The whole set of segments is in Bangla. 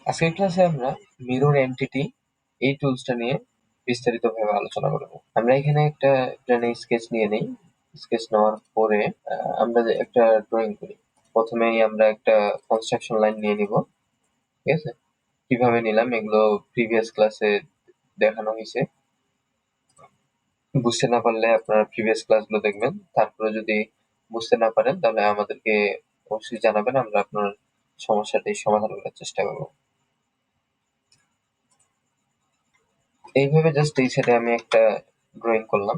আজকের ক্লাসে আমরা মিরর এন্টিটি এই টুলসটা নিয়ে বিস্তারিতভাবে আলোচনা করব। আমরা এখানে একটা প্ল্যানে স্কেচ নিয়ে নেই। স্কেচ নেওয়ার পরে আমরা যে একটা ড্রয়িং করি। প্রথমেই আমরা একটা কনস্ট্রাকশন লাইন নিয়ে নিব। ঠিক আছে, কিভাবে নিলাম এগুলো প্রিভিয়াস ক্লাসে দেখানো হয়েছে। বুঝতে না পারলে আপনারা প্রিভিয়াস ক্লাসগুলো দেখবেন। তারপরে যদি বুঝতে না পারেন তাহলে আমাদেরকে অবশ্যই জানাবেন, আমরা আপনার সমস্যাটি সমাধান করার চেষ্টা করব। এইভাবে জাস্ট এই সাইডে আমি একটা ড্রয়িং করলাম।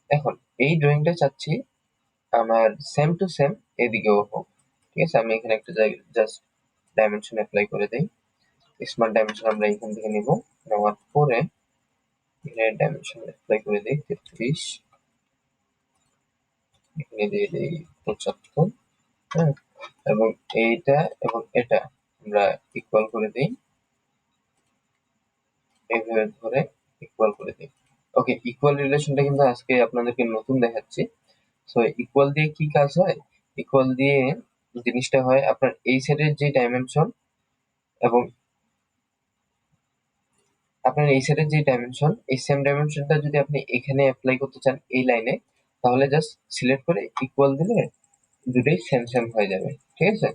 এখন এই ড্রয়িংটা চাচ্ছি আমার সেম টু সেম এদিকেও হোক। ঠিক আছে, আমি এখানে একটা জাস্ট ডাইমেনশন অ্যাপ্লাই করে দেই। স্মার্ট ডাইমেনশন আমরা এখান থেকে নিব, নেওয়ার পরে এখানে ডাইমেনশন অ্যাপ্লাই করে দিই 33, এখানে দিয়ে দিই 75। হ্যাঁ, এবং এইটা এবং এটা আমরা ইকুয়াল করে দিই, এইভাবে ধরে ইকুয়াল করে দিই। ওকে, ইকুয়াল রিলেশনটা কিন্তু আজকে আপনাদেরকে নতুন দেখাচ্ছি। সো ইকুয়াল দিয়ে কি কাজ হয়? ইকুয়াল দিয়ে জিনিসটা হয় আপনার এই সাইডের যে ডাইমেনশন এবং আপনার এই সাইডের যে ডাইমেনশন, এই সেম ডাইমেনশনটা যদি আপনি এখানে অ্যাপ্লাই করতে চান এই লাইনে, তাহলে জাস্ট সিলেক্ট করে ইকুয়াল দিলে দুটোই সেম সেম হয়ে যাবে। ঠিক আছে,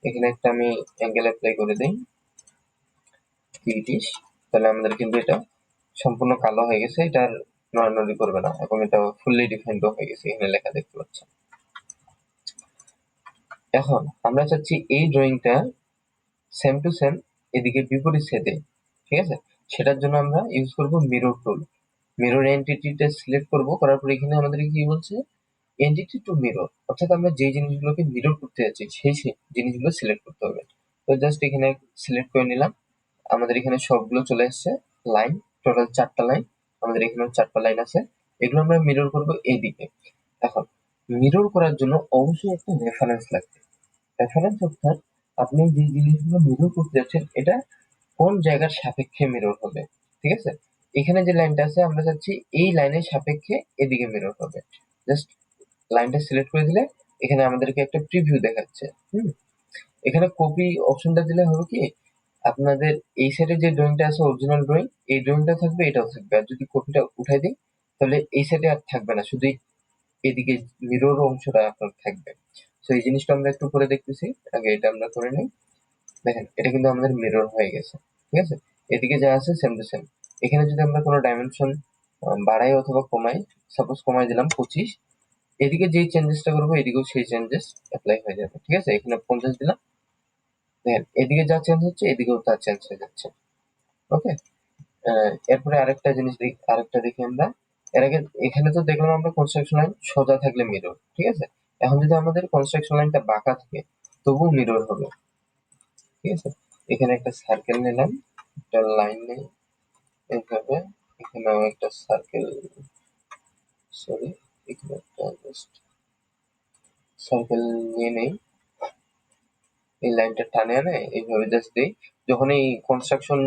এখানে একটা আমি অ্যাঙ্গেল অ্যাপ্লাই করে দিই 30, তাহলে আমাদের কিন্তু এটা সম্পূর্ণ কালো হয়ে গেছে, এটা আর নড়ানড়ি করবে না এবং এটা ফুললি ডিফাইন্ড হয়ে গেছে, এখানে লেখা দেখতে পাচ্ছেন। এখন আমরা চাচ্ছি এই ড্রয়িংটা সেম টু সেম এদিকে বিপরীত সাইডে। ঠিক আছে, সেটার জন্য আমরা ইউজ করব মিরর টুল। মিরর এন্টিটিটা সিলেক্ট করব, করার পর এখানে আমাদের কি বলছে, এন্টিটি টু মিরর, অর্থাৎ আমরা যে জিনিসগুলোকে মিরর করতে যাচ্ছি সেই সেই জিনিসগুলো সিলেক্ট করতে হবে। তো জাস্ট এখানে সিলেক্ট করে নিলাম, আমাদের এখানে সবগুলো চলে আসছে লাইন, টোটাল 4টা লাইন, আমাদের এখানেও 4টা লাইন আছে। এগুলো আমরা মিরর করব এইদিকে। এখন মিরর করার জন্য অবশ্যই একটা রেফারেন্স লাগবে। রেফারেন্স অর্থাৎ আপনি যে জিনিসগুলো মিরর করতে যাচ্ছেন এটা কোন জায়গার সাপেক্ষে মিরর হবে। ঠিক আছে, এখানে যে লাইনটা আছে আমরা চাচ্ছি এই লাইনের সাপেক্ষে এদিকে মিরর হবে। জাস্ট লাইনটা সিলেক্ট করে দিলে এখানে আমাদেরকে একটা প্রিভিউ দেখাচ্ছে। এখানে কপি অপশনটা দিলে হবে কি, আপনাদের এই সাইডে যে ড্রয়িংটা আছে অরিজিনাল ড্রয়িং, এই ড্রয়িংটা থাকবে, এটাও থাকবে। আর যদি কপিটা উঠাই দিই তাহলে এই সাইডে আর থাকবে না, শুধু এদিকে মিরর অংশটা আপনার থাকবে। তো এই জিনিসটা আমরা একটু করে দেখতেছি, আগে এটা আমরা করে নিই। দেখেন এটা কিন্তু আমাদের মিরর হয়ে গেছে। ঠিক আছে, এদিকে যা আছে সেম টু সেম। এখানে যদি আমরা কোনো ডাইমেনশন বাড়াই অথবা কমাই, সাপোজ কমাই দিলাম 25, এদিকে যেই চেঞ্জেসটা করবো এদিকেও সেই চেঞ্জেস অ্যাপ্লাই হয়ে যাবে। ঠিক আছে, এখানে 50 দিলাম, দেখেন এদিকে যা চেঞ্জ হচ্ছে এদিকেও তা চেঞ্জ হয়ে যাচ্ছে। ওকে, এরপরে আরেকটা দেখি আমরা। এর আগে এখানে তো দেখলাম আমরা কনস্ট্রাকশন লাইন সোজা থাকলে মিরর। ঠিক আছে, এখন যদি আমাদের কনস্ট্রাকশন লাইনটা বাঁকা থাকে তবুও মিরর হবে। ঠিক আছে, এখানে একটা সার্কেল নিলাম, একটা লাইন নেই এইভাবে, এখানেও একটা সার্কেল, সরি এখানে একটা জাস্ট সার্কেল নিয়ে নেই, এই লাইনটা টানে আনে এইভাবে জাস্ট দিই। যখন এই কনস্ট্রাকশন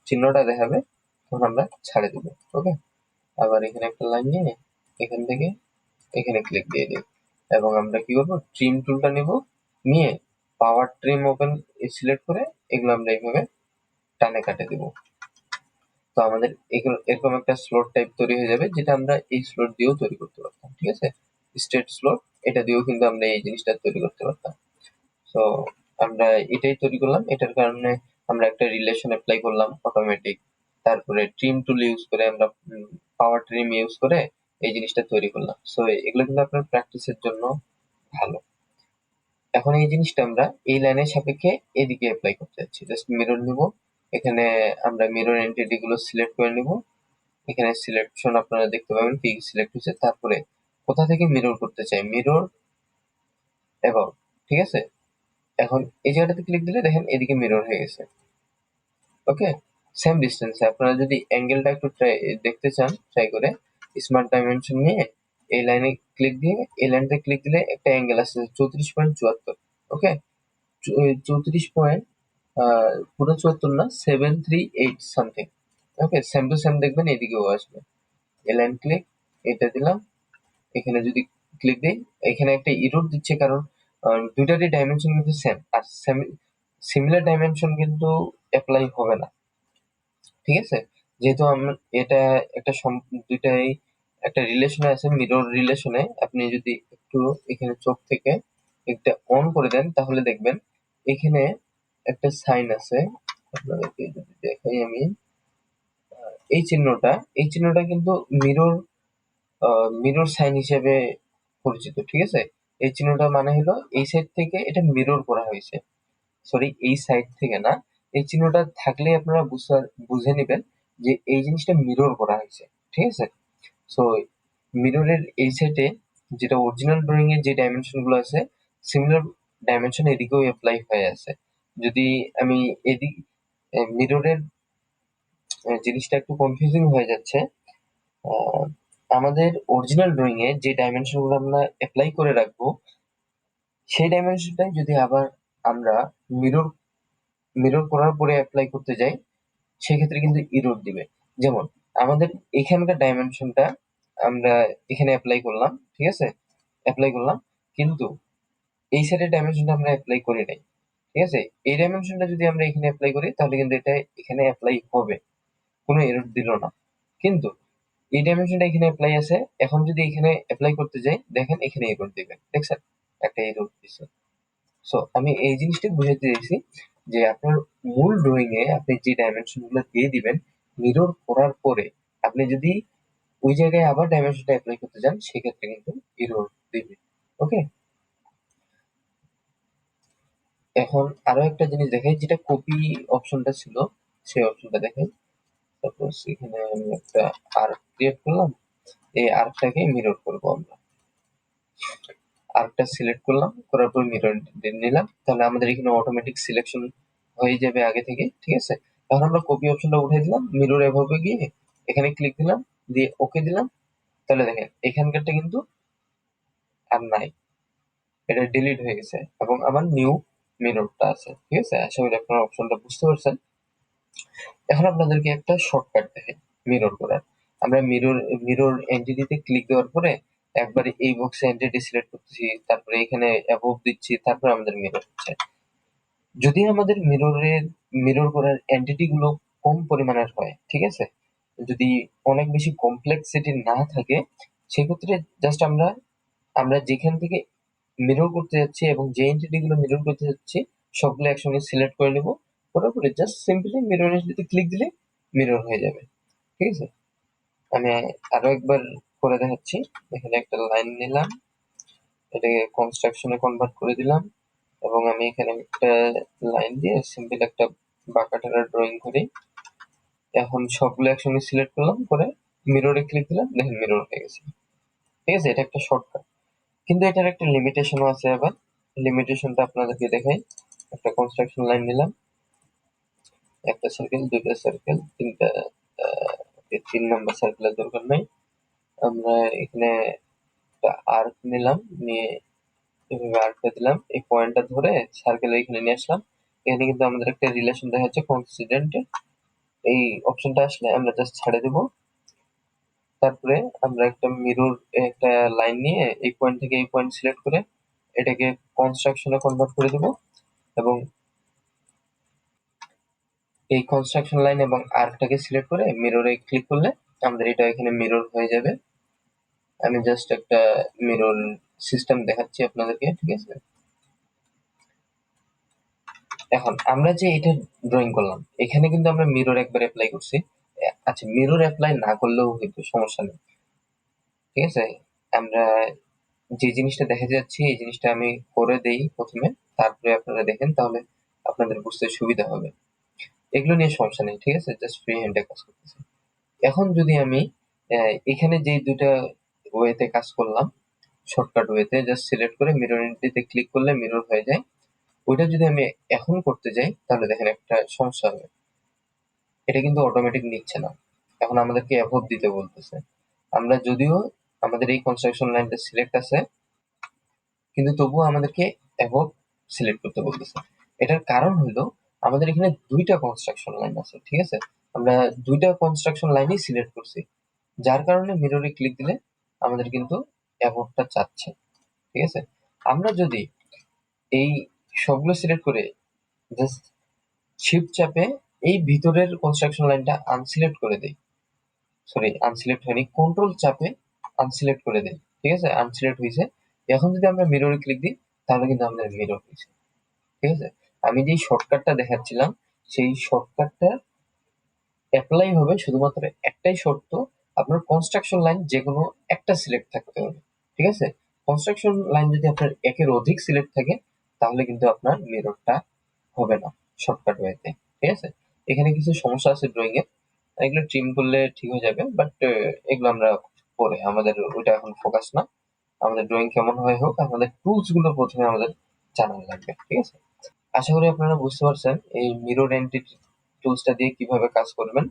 চিহ্নটা দেখাবে তখন আমরা ছাড়ে দিব। ওকে, আবার এখানে একটা লাইন নিয়ে এখান থেকে এখানে ক্লিক দিয়ে দিই এবং আমরা কি করবো, ট্রিম টুলটা নিব, নিয়ে পাওয়ার ট্রিম ওপেন সিলেক্ট করে এগুলো আমরা এইভাবে টানে কাটে দিব। তো আমাদের এরকম একটা স্লট টাইপ তৈরি হয়ে যাবে, যেটা আমরা এই স্লট দিয়েও তৈরি করতে পারতাম। ঠিক আছে, স্ট্রেট স্লট, এটা দিয়েও কিন্তু আমরা এই জিনিসটা তৈরি করতে পারতাম। তো আমরা এটাই তৈরি করলাম, এটার কারণে আমরা একটা রিলেশন অ্যাপ্লাই করলাম অটোমেটিক। তারপরে ট্রিম টুল ইউজ করে আমরা পাওয়ার ট্রিম ইউজ করে এই জিনিসটা তৈরি করলাম। সো এগুলো কিন্তু আপনার প্র্যাকটিসের জন্য ভালো। এখন এই জিনিসটা আমরা এই লাইনের সাপেক্ষে এদিকে অ্যাপ্লাই করতে যাচ্ছি। জাস্ট মিরর নিব, এখানে আমরা মিরর এন্টিটি গুলো সিলেক্ট করে নিব। এখানে সিলেকশন আপনারা দেখতে পাবেন কি সিলেক্ট হয়েছে, তারপরে কোথা থেকে মিরর করতে চাই, মিরর এবং, ঠিক আছে, এখন এই জায়গাটাতে ক্লিক দিলে দেখেন এদিকে মিরর হয়ে গেছে। ওকে, সেম ডিস্টেন্সে আপনারা যদি অ্যাঙ্গেলটা একটু দেখতে চান, ট্রাই করে স্মার্ট ডাইমেনশন নিয়ে এই লাইনে ক্লিক দিয়ে এই লাইনটা ক্লিক দিলে একটা অ্যাঙ্গেল আসছে 34.74। ওকে, 34 পুরো 74 না, 738 something. Okay, same to same দেখবেন এদিকেও আসবে। এই লাইন ক্লিক, এটা দিলাম, এখানে যদি ক্লিক দিই এখানে একটা ইরর দিচ্ছে, কারণ দুইটারই ডাইমেনশন কিন্তু সেম, আর সিমিলার ডাইমেনশন কিন্তু অ্যাপ্লাই হবে না, ঠিক আছে? যেহেতু এটা একটা দুইটাই একটা রিলেশনে আছে, মিরর রিলেশনে। আপনি যদি একটু এখানে চোখ থেকে একটা অন করে দেন তাহলে দেখবেন এখানে একটা সাইন আছে। আপনাদেরকে যদি দেখাই আমি, এই চিহ্নটা কিন্তু মিরর মিরর সাইন হিসেবে পরিচিত, ঠিক আছে? এই চিহ্নটা মানে হলো এই সাইড থেকে এটা মিরর করা হয়েছে, সরি এই সাইড থেকে না। এই চিহ্নটা থাকলে আপনারা বুঝে নেবেন যে এই জিনিসটা মিরর করা হয়েছে, ঠিক আছে? সো মিররের এই সাইডে যেটা অরিজিনাল ড্রয়িং এর যে ডাইমেনশন গুলো আছে, সিমিলার ডাইমেনশন এদিকেও অ্যাপ্লাই হয়ে আছে। যদি আমি এদিক মিররের জিনিসটা একটু কনফিউজিং হয়ে যাচ্ছে। আহ, আমাদের অরিজিনাল ড্রয়িং এ যে ডাইমেনশন গুলো আমরা অ্যাপ্লাই করে রাখবো, সেই ডাইমেনশনটাই যদি আবার আমরা মিরর মিরর করার পরে অ্যাপ্লাই করতে যাই, সেক্ষেত্রে কিন্তু ইরর দিবে। যেমন আমাদের এখানকার ডাইমেনশনটা আমরা এখানে অ্যাপ্লাই করলাম, ঠিক আছে? অ্যাপ্লাই করলাম, কিন্তু এই সাইডের ডাইমেনশনটা আমরা অ্যাপ্লাই করি নাই, ঠিক আছে? এই ডাইমেনশনটা যদি আমরা এখানে অ্যাপ্লাই করি তাহলে কিন্তু এটা এখানে অ্যাপ্লাই হবে, কোনো এরর দিল না। কিন্তু এই ডাইমেনশনটা এখানে অ্যাপ্লাই আছে, এখন যদি এখানে অ্যাপ্লাই করতে যাই দেখেন এখানে এরর দিবে, দেখছেন? একটা এরর দিছে। সো আমি এই জিনিসটা বুঝাতে চাইছি যে আপনার মূল ড্রয়িং এ আপনি যে ডাইমেনশন গুলো দিয়ে দিবেন, মিরর করার পরে আপনি যদি ওই জায়গায় আবার ডাইমেনশনটা অ্যাপ্লাই করতে যান সেক্ষেত্রে কিন্তু এরর দিবে। ওকে, এখন আরো একটা জিনিস দেখাই, যেটা কপি অপশনটা ছিল সেই অপশনটা দেখাই। সাপোজ এখানে আমি একটা আর্ক ক্রিয়েট করলাম, এই আর্কটাকে মিরর করবো আমরা। আর্কটা সিলেক্ট করলাম, করার পর মিরর নিলাম, তাহলে আমাদের এখানে অটোমেটিক সিলেকশন হয়ে যাবে আগে থেকে, ঠিক আছে? এখন আমরা কপি অপশনটা উঠে দিলাম, মিরর এভাবে গিয়ে এখানে ক্লিক দিলাম, দিয়ে ওকে দিলাম। তাহলে দেখেন এখানকারটা কিন্তু আর নাই, এটা ডিলিট হয়ে গেছে এবং আমার নিউ মিররটা আছে, ঠিক আছে? আশা করি আপনারা অপশনটা বুঝতে পারছেন। এখন আপনাদেরকে একটা শর্টকাট দেখাই মিরর করার। আমরা মিরর এন্টিটিতে ক্লিক দেওয়ার পরে একবারে এই বক্সে এন্টিটি সিলেক্ট করতেছি, তারপরে এখানে অ্যাবভ দিচ্ছি, তারপরে আমাদের মিরর হচ্ছে। যদি আমাদের মিরর করার এন্টিটি গুলো কম পরিমাণের হয়, ঠিক আছে? যদি অনেক বেশি কমপ্লেক্সিটি না থাকে, সেক্ষেত্রে জাস্ট আমরা আমরা যেখান থেকে মিরর করতে যাচ্ছি এবং যে এন্টিটি গুলো মিরর করতে যাচ্ছি সবগুলো একসঙ্গে সিলেক্ট করে নেব, করার পরে জাস্ট সিম্পলি মিরর এন্টিটিতে ক্লিক দিলে মিরর হয়ে যাবে, ঠিক আছে? আমি আরো একবার করে দেখাচ্ছি। এখানে একটা লাইন নিলাম, এটাকে কনস্ট্রাকশনে কনভার্ট করে দিলাম এবং আমি এখানে একটা লাইন দিয়ে সিম্পল একটা বাঁকা টেরা ড্রয়িং করি। এখন সবগুলো একসঙ্গে সিলেক্ট করলাম, করে মিররে ক্লিক দিলাম, দেখেন মিরর হয়ে গেছে, ঠিক আছে? এটা একটা শর্টকাট, কিন্তু এটার একটা লিমিটেশনও আছে। আবার লিমিটেশনটা আপনাদেরকে দেখাই। একটা কনস্ট্রাকশন লাইন নিলাম, একটা সার্কেল, দুইটা সার্কেল, তিনটা, তিন নাম্বার সার্কেলের দরকার নাই। আমরা এখানে একটা আর্ক নিলাম, নিয়ে এভাবে আর্কটা দিলাম, এই পয়েন্টটা ধরে সার্কেলের এখানে নিয়ে আসলাম। এখানে কিন্তু আমাদের একটা রিলেশন দেখা যাচ্ছে কনসিডেন্ট। এই অপশনটা আসলে আমরা জাস্ট ছেড়ে দেবো। তারপরে আমরা একটা লাইন নিয়ে এই পয়েন্ট থেকে এই পয়েন্ট সিলেক্ট করে এটাকে কনস্ট্রাকশনে কনভার্ট করে দেবো এবং এই কনস্ট্রাকশন লাইন এবং আর্কটাকে সিলেক্ট করে মিররে ক্লিক করলে আমাদের এটা এখানে মিরর হয়ে যাবে। আমি জাস্ট একটা মিরর সিস্টেম দেখাচ্ছি আপনাদেরকে, ঠিক আছে? এখন আমরা যে এটা ড্রয়িং করলাম, এখানে কিন্তু আমরা মিরর একবার অ্যাপ্লাই করছি। আচ্ছা, মিরর অ্যাপ্লাই না করলেও কিন্তু সমস্যা নেই, ঠিক আছে? আমরা যে জিনিসটা দেখে যাচ্ছি এই জিনিসটা আমি করে দেই প্রথমে, তারপরে আপনারা দেখেন, তাহলে আপনাদের বুঝতে সুবিধা হবে। এগুলো নিয়ে সমস্যা নেই, ঠিক আছে? জাস্ট ফ্রি হ্যান্ডে কাজ করতেছি। এখন যদি আমি এখানে যে দুইটা ওয়েতে কাজ করলাম, শর্টকাট ওয়েতে জাস্ট সিলেক্ট করে মিরর এন্টিটিতে ক্লিক করলে মিরর হয়ে যায়, ওইটা যদি আমি এখন করতে যাই তাহলে দেখেন একটা সমস্যা হবে। এটা কিন্তু অটোমেটিক নিচ্ছে না, এখন আমাদেরকে অ্যাভব দিতে বলতেছে। আমরা যদিও আমাদের এই কনস্ট্রাকশন লাইনটা সিলেক্ট আছে, কিন্তু তবুও আমাদেরকে অ্যাভব সিলেক্ট করতে বলতেছে। এটার কারণ হলো আমাদের এখানে দুইটা কনস্ট্রাকশন লাইন আছে, ঠিক আছে? আমরা দুইটা কনস্ট্রাকশন লাইনই সিলেক্ট করছি, যার কারণে মিররে ক্লিক দিলে আমাদের কিন্তু অ্যাভবটা চাচ্ছে, ঠিক আছে? আমরা যদি এই সবগুলো সিলেক্ট করে জাস্ট শিফট চাপে এই ভিতরের কনস্ট্রাকশন লাইনটা আনসিলেক্ট করে দেই। সরি, আনসিলেক্ট হয়নি, কন্ট্রোল চাপে আনসিলেক্ট করে দেই। ঠিক আছে, আনসিলেক্ট হয়েছে। এখন যদি আমরা মিররে ক্লিক দিই তাহলে কিন্তু আমাদের মিরর হয়েছে। ঠিক আছে, আমি যেই শর্টকাটটা দেখাচ্ছিলাম সেই শর্টকাটটা অ্যাপ্লাই হবে শুধুমাত্র একটাই শর্ত, আপনার কনস্ট্রাকশন লাইন যে কোনো একটা সিলেক্ট থাকতে হবে। ঠিক আছে, কনস্ট্রাকশন লাইন যদি আপনার একের অধিক সিলেক্ট থাকে তাহলে কিন্তু আপনার মিররটা হবে না শর্টকাট ওয়েতে। ঠিক আছে, এখানে কিছু সমস্যা আছে ড্রয়িং এ, এগুলো ট্রিম করলে ঠিক হয়ে যাবে, বাট এগুলো আমরা পরে, আমাদের ওইটা এখন ফোকাস না। আমাদের ড্রয়িং কেমন হয় হোক, আমাদের টুলস গুলো প্রথমে আমাদের জানা লাগবে। ঠিক আছে, আশা করি আপনারা বুঝতে পারছেন এই মিরর এন্টিটি টুলসটা দিয়ে কিভাবে কাজ করবেন।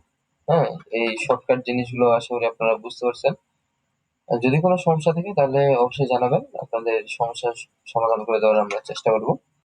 হ্যাঁ, এই শর্টকাট জিনিসগুলো আশা করি আপনারা বুঝতে পারছেন। আর যদি কোনো সমস্যা থাকে তাহলে অবশ্যই জানাবেন, আপনাদের সমস্যার সমাধান করে দেওয়ার আমরা চেষ্টা করব।